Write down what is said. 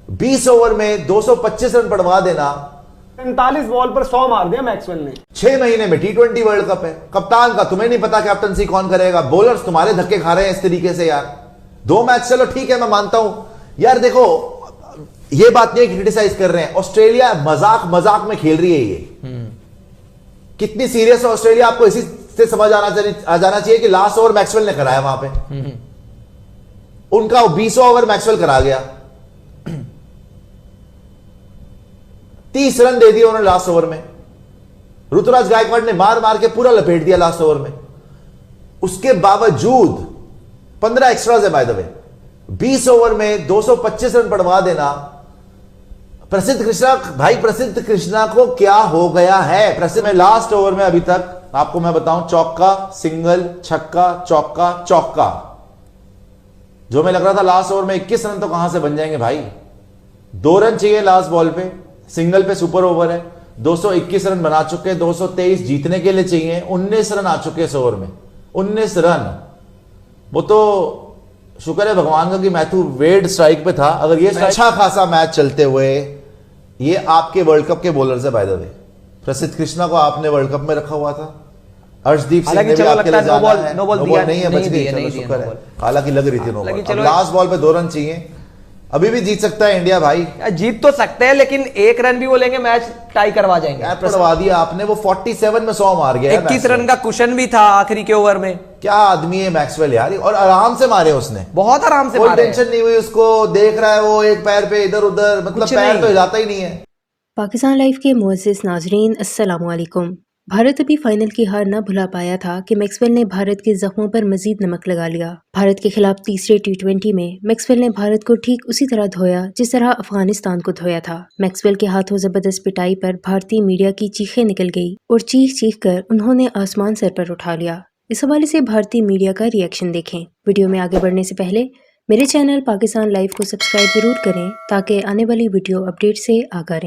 20 over में 225 run बढ़वा देना। 45 बॉल पर 100 मार दिया मैक्सवेल ने। 6 महीने में T20 वर्ल्ड कप है। कप्तान का तुम्हें नहीं पता कैप्टनसी कौन करेगा। बॉलर्स तुम्हारे धक्के खा रहे हैं इस तरीके से यार। 2 मैच चलो ठीक है, मैं मानता हूं यार। देखो ये बात नहीं क्रिटिसाइज कर रहे हैं, ऑस्ट्रेलिया मजाक मजाक में खेल रही है ये। कितनी सीरियस है ऑस्ट्रेलिया, आपको इसी से समझ आ जाना चाहिए कि लास्ट ओवर मैक्सवेल ने कराया वहां पे। उनका 20 ओवर मैक्सवेल करा गया। 30 रन दे दिए उन्होंने लास्ट ओवर में। ऋतुराज गायकवाड़ ने मार मार के पूरा लपेट दिया लास्ट ओवर में। उसके बावजूद 15 एक्स्ट्राज है बाय द वे। 20 ओवर में 225 रन बढ़वा देना। प्रसिद्ध कृष्णा, भाई प्रसिद्ध कृष्णा को क्या हो गया है? प्रसिद्ध में लास्ट ओवर में अभी तक आपको मैं बताऊं, चौका, सिंगल, छक्का, चौका, चौका। जो मैं लग रहा था लास्ट ओवर में 21 रन तो कहां से बन जाएंगे भाई। 2 रन चाहिए लास्ट बॉल पे, सिंगल पे सुपर ओवर है। 221 रन बना चुके, 223 जीतने के लिए चाहिए। 19 रन आ चुके इस ओवर में, 19 रन। वो तो शुक्र है भगवान का कि मैथ्यू वेड स्ट्राइक पे था। अगर ये अच्छा खासा मैच चलते हुए, ये आपके वर्ल्ड कप के बॉलर्स है बाय द वे। प्रसिद्ध कृष्णा को आपने वर्ल्ड कप में रखा हुआ था। अर्शदीप सिंह ने भी आपके लिए जाना है। नो बॉल नहीं है, बच गई, चलो शुक्र है। हालांकि लग रही थी नो बॉल। लास्ट बॉल पे 2 रन चाहिए। अभी भी जीत सकता है इंडिया भाई। जीत तो सकते हैं, लेकिन 1 रन भी वो लेंगे, मैच टाई करवा जाएंगे। करवा दिया आपने। वो 47 में 100 मार गया। 21 रन का कुशन भी था आखिरी के ओवर में। क्या आदमी है मैक्सवेल यार, और आराम से मारे उसने, बहुत आराम से कोई मारे। टेंशन नहीं हुई उसको। देख रहा है वो एक पैर पे इधर उधर, मतलब पैर तो हिलाता ही नहीं है। पाकिस्तान लाइव के मुअज़्ज़िज़ नाज़रीन, अस्सलामु अलैकुम। भारत अभी फाइनल की हार न भुला पाया था कि मैक्सवेल ने भारत के जख्मों पर मजीद नमक लगा लिया। भारत के खिलाफ तीसरे T20 में मैक्सवेल ने भारत को ठीक उसी तरह धोया जिस तरह अफगानिस्तान को धोया था। मैक्सवेल के हाथों जबरदस्त पिटाई पर भारतीय मीडिया की चीखें निकल गई और चीख चीख कर उन्होंने आसमान सर पर उठा लिया। इस हवाले से भारतीय मीडिया का रिएक्शन देखें। वीडियो में आगे बढ़ने से पहले मेरे चैनल पाकिस्तान लाइव को सब्सक्राइब जरूर करें ताकि आने वाली वीडियो अपडेट से आगाह रहें।